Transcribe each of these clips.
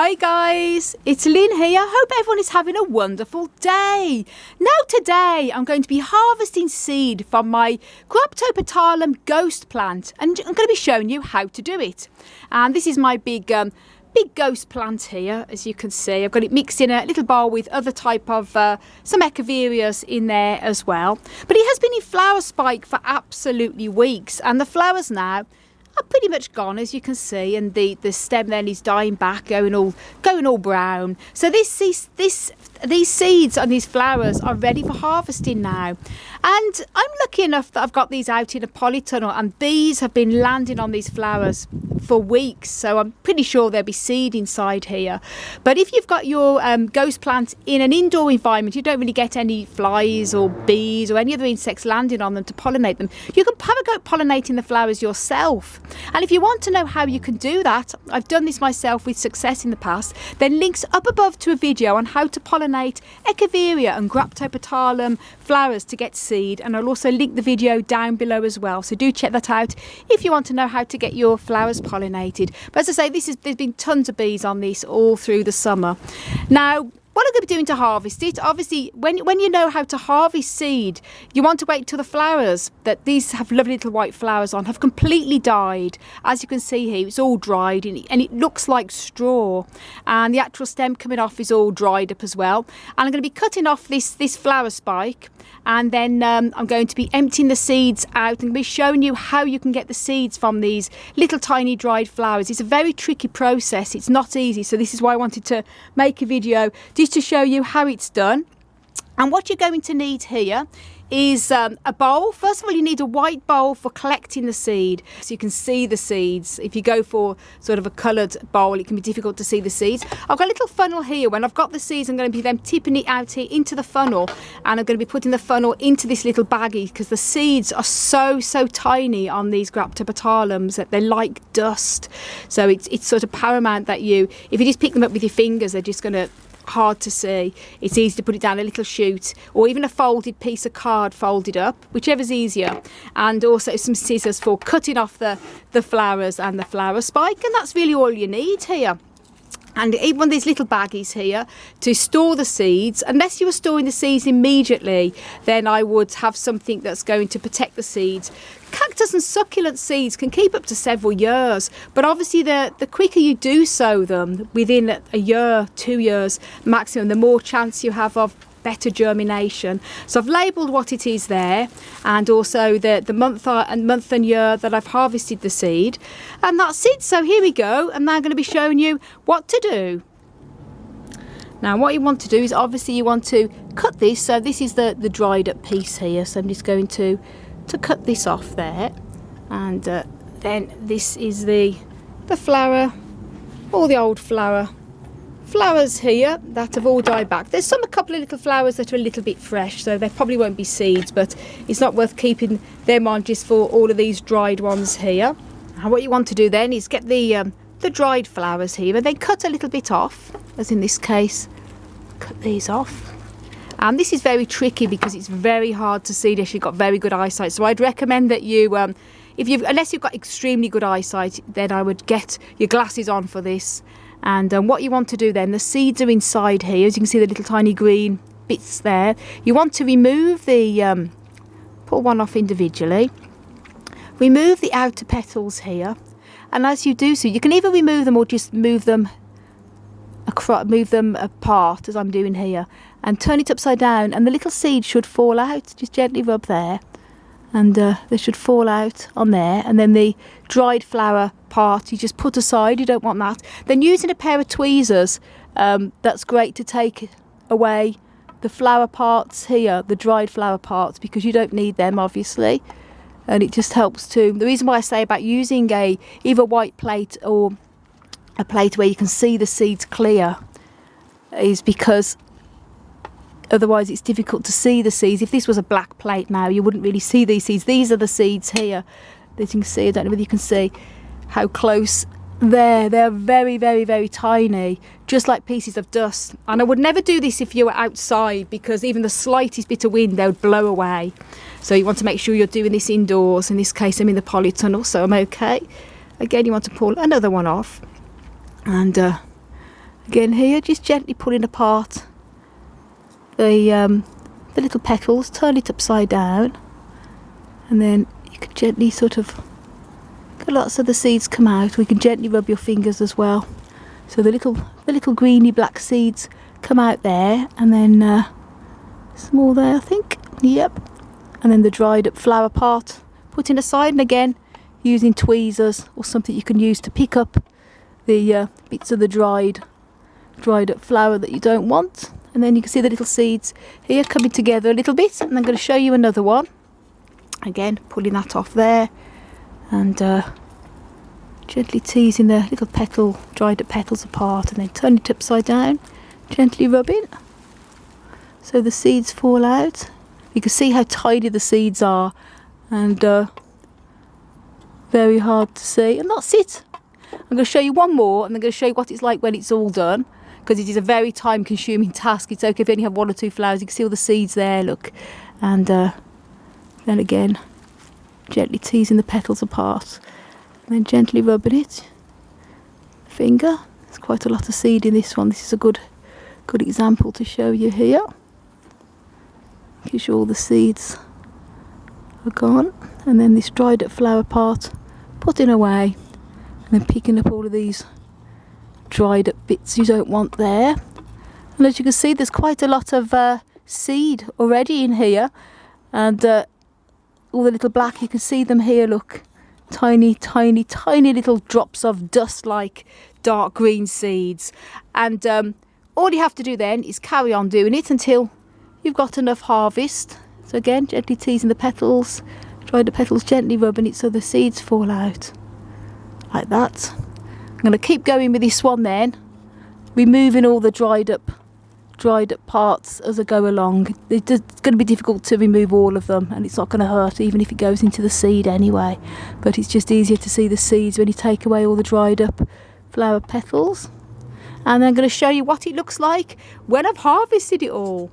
Hi guys, it's Lynn here. Hope everyone is having a wonderful day. Now today I'm going to be harvesting seed from my Graptopetalum ghost plant, and I'm going to be showing you how to do it. And this is my big ghost plant here. As you can see, I've got it mixed in a little bowl with other type of some echeverias in there as well. But it has been in flower spike for absolutely weeks, and the flowers now are pretty much gone, as you can see, and the stem then is dying back, going all brown. So these seeds on these flowers are ready for harvesting now. And I'm lucky enough that I've got these out in a polytunnel, and bees have been landing on these flowers for weeks, so I'm pretty sure there'll be seed inside here. But if you've got your ghost plant in an indoor environment, you don't really get any flies or bees or any other insects landing on them to pollinate them. You can have a go at pollinating the flowers yourself. And if you want to know how you can do that, I've done this myself with success in the past, then links up above to a video on how to pollinate echeveria and Graptopetalum flowers to get seed, and I'll also link the video down below as well, so do check that out if you want to know how to get your flowers pollinated. But as I say, there's been tons of bees on this all through the summer. Now what I'm going to be doing to harvest it, obviously when you know how to harvest seed, you want to wait till the flowers, that these have lovely little white flowers on, have completely died. As you can see here, it's all dried and it looks like straw, and the actual stem coming off is all dried up as well. And I'm going to be cutting off this flower spike, and then I'm going to be emptying the seeds out and be showing you how you can get the seeds from these little tiny dried flowers. It's a very tricky process, it's not easy, so this is why I wanted to make a video just to show you how it's done. And what you're going to need here is a bowl. First of all, you need a white bowl for collecting the seed, so you can see the seeds. If you go for sort of a coloured bowl, it can be difficult to see the seeds. I've got a little funnel here. When I've got the seeds, I'm going to be then tipping it out here into the funnel, and I'm going to be putting the funnel into this little baggie, because the seeds are so tiny on these Graptopetalums that they're like dust. So it's sort of paramount that if you just pick them up with your fingers, they're just going to hard to see. It's easy to put it down a little chute, or even a folded piece of card folded up, whichever's easier, and also some scissors for cutting off the flowers and the flower spike. And that's really all you need here. And even one of these little baggies here to store the seeds. Unless you were storing the seeds immediately, then I would have something that's going to protect the seeds. Cactus and succulent seeds can keep up to several years, but obviously the quicker you do sow them, within a year, 2 years maximum, the more chance you have of better germination. So I've labelled what it is there, and also the month and year that I've harvested the seed, and that's it. So here we go. I'm now going to be showing you what to do. Now what you want to do is, obviously you want to cut this. So this is the dried up piece here, so I'm just going to cut this off there, and then this is the flower, all the old flowers here that have all died back. There's a couple of little flowers that are a little bit fresh, so there probably won't be seeds, but it's not worth keeping them on just for all of these dried ones here. And what you want to do then is get the dried flowers here, and then cut a little bit off, as in this case, cut these off. And this is very tricky because it's very hard to see unless you've got very good eyesight. So I'd recommend that you, unless you've got extremely good eyesight, then I would get your glasses on for this. And what you want to do then, the seeds are inside here, as you can see the little tiny green bits there. You want to remove pull one off individually, remove the outer petals here, and as you do so, you can either remove them or just move them apart, as I'm doing here, and turn it upside down, and the little seed should fall out. Just gently rub there, and they should fall out on there. And then the dried flower part you just put aside, you don't want that. Then using a pair of tweezers, that's great to take away the flower parts here, the dried flower parts, because you don't need them obviously, and it just helps to. The reason why I say about using either white plate or a plate where you can see the seeds clear is because otherwise it's difficult to see the seeds. If this was a black plate now, you wouldn't really see these seeds. These are the seeds here that you can see. I don't know whether you can see how close there. They're very tiny, just like pieces of dust. And I would never do this if you were outside, because even the slightest bit of wind, they would blow away. So you want to make sure you're doing this indoors. In this case, I'm in the polytunnel, so I'm okay. Again, you want to pull another one off, and Again here, just gently pulling apart the little petals, turn it upside down, and then you can gently sort of get lots of the seeds come out. We can gently rub your fingers as well. So the little greeny black seeds come out there, and then some more there, I think. Yep. And then the dried up flower part putting aside, and again using tweezers or something you can use to pick up the bits of the dried up flower that you don't want. And then you can see the little seeds here coming together a little bit, and I'm going to show you another one. Again, pulling that off there, and gently teasing the little dried up petals apart, and then turn it upside down, gently rubbing so the seeds fall out. You can see how tiny the seeds are, and very hard to see. And that's it. I'm going to show you one more, and I'm going to show you what it's like when it's all done, because it is a very time consuming task. It's okay if you only have 1 or 2 flowers. You can see all the seeds there, look. And then again, gently teasing the petals apart, and then gently rubbing it. Finger. There's quite a lot of seed in this one. This is a good example to show you here. Make sure all the seeds are gone. And then this dried up flower part, putting away, and then picking up all of these dried up bits you don't want there. And as you can see, there's quite a lot of seed already in here, and all the little black, you can see them here, look, tiny little drops of dust like dark green seeds. And all you have to do then is carry on doing it until you've got enough harvest. So again, gently teasing the petals, dried the petals, gently rubbing it so the seeds fall out like that. I'm going to keep going with this one then, removing all the dried up parts as I go along. It's going to be difficult to remove all of them, and it's not going to hurt even if it goes into the seed anyway, but it's just easier to see the seeds when you take away all the dried up flower petals. And I'm going to show you what it looks like when I've harvested it all.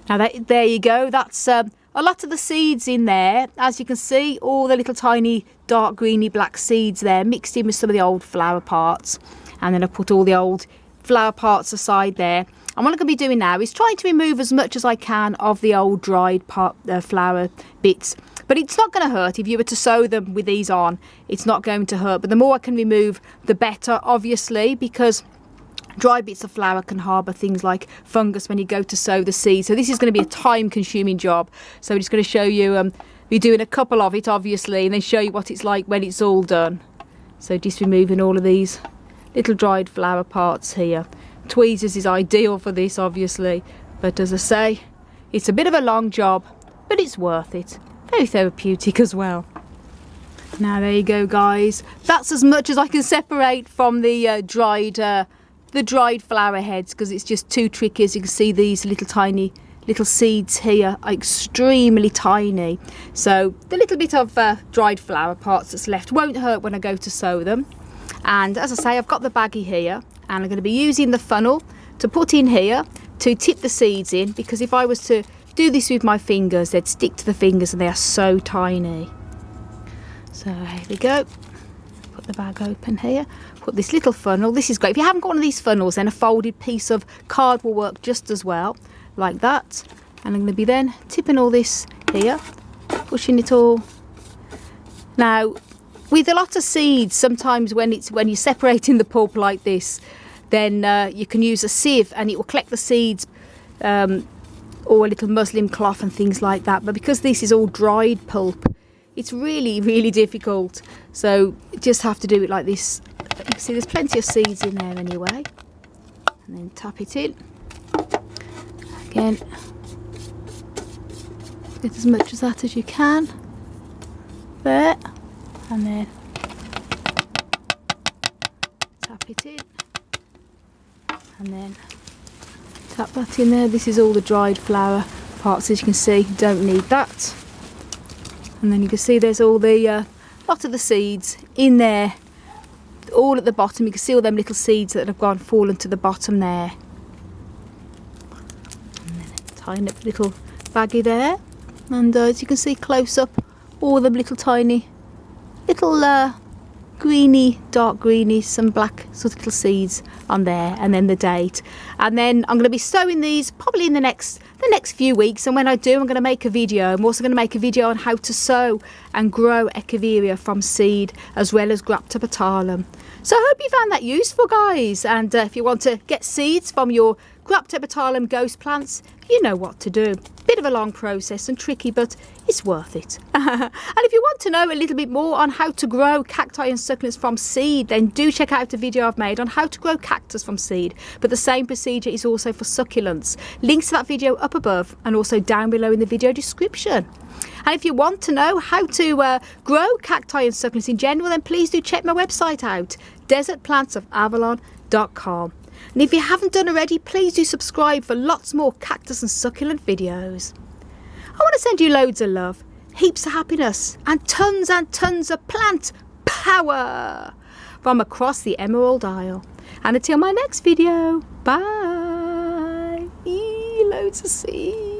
Now there you go, that's a lot of the seeds in there. As you can see, all the little tiny dark greeny black seeds there mixed in with some of the old flower parts. And then I put all the old flower parts aside there. And what I'm going to be doing now is trying to remove as much as I can of the old dried flower bits. But it's not going to hurt if you were to sew them with these on. It's not going to hurt. But the more I can remove, the better, obviously, because dry bits of flower can harbour things like fungus when you go to sow the seed. So this is going to be a time consuming job. So I'm just going to show you, we're doing a couple of it obviously, and then show you what it's like when it's all done. So just removing all of these little dried flower parts here. Tweezers is ideal for this obviously, but as I say, it's a bit of a long job, but it's worth it. Very therapeutic as well. Now there you go guys, that's as much as I can separate from the dried flower heads, because it's just too tricky. As you can see, these tiny little seeds here are extremely tiny, so the little bit of dried flower parts that's left won't hurt when I go to sow them. And as I say, I've got the baggie here, and I'm going to be using the funnel to put in here to tip the seeds in, because if I was to do this with my fingers, they'd stick to the fingers and they are so tiny. So here we go. Put the bag open here, put this little funnel. This is great. If you haven't got one of these funnels, then a folded piece of card will work just as well, like that. And I'm going to be then tipping all this here, pushing it all. Now, with a lot of seeds, sometimes when you're separating the pulp like this, then you can use a sieve and it will collect the seeds, or a little muslin cloth and things like that. But because this is all dried pulp, it's really difficult. So you just have to do it like this. You can see there's plenty of seeds in there anyway. And then tap it in. Again, get as much of that as you can. There. And then tap it in. And then tap that in there. This is all the dried flower parts, as you can see. Don't need that. And then you can see there's all the lot of the seeds in there, all at the bottom. You can see all them little seeds that have fallen to the bottom there. And then tying up the little baggie there, and as you can see close up, all them little tiny little greeny, dark greeny, some black little seeds on there, and then the date. And then I'm going to be sowing these probably in the next few weeks, and when I do, I'm going to make a video. I'm also going to make a video on how to sow and grow Echeveria from seed, as well as Graptopetalum. So I hope you found that useful, guys, and if you want to get seeds from your Graptopetalum ghost plants, you know what to do. Bit of a long process and tricky, but it's worth it. And if you want to know a little bit more on how to grow cacti and succulents from seed, then do check out the video I've made on how to grow cactus from seed. But the same procedure is also for succulents. Links to that video up above and also down below in the video description. And if you want to know how to grow cacti and succulents in general, then please do check my website out, desertplantsofAvalon.com. And if you haven't done already, please do subscribe for lots more cactus and succulent videos. I want to send you loads of love, heaps of happiness, and tons of plant power from across the Emerald Isle. And until my next video, bye. Loads of seeds.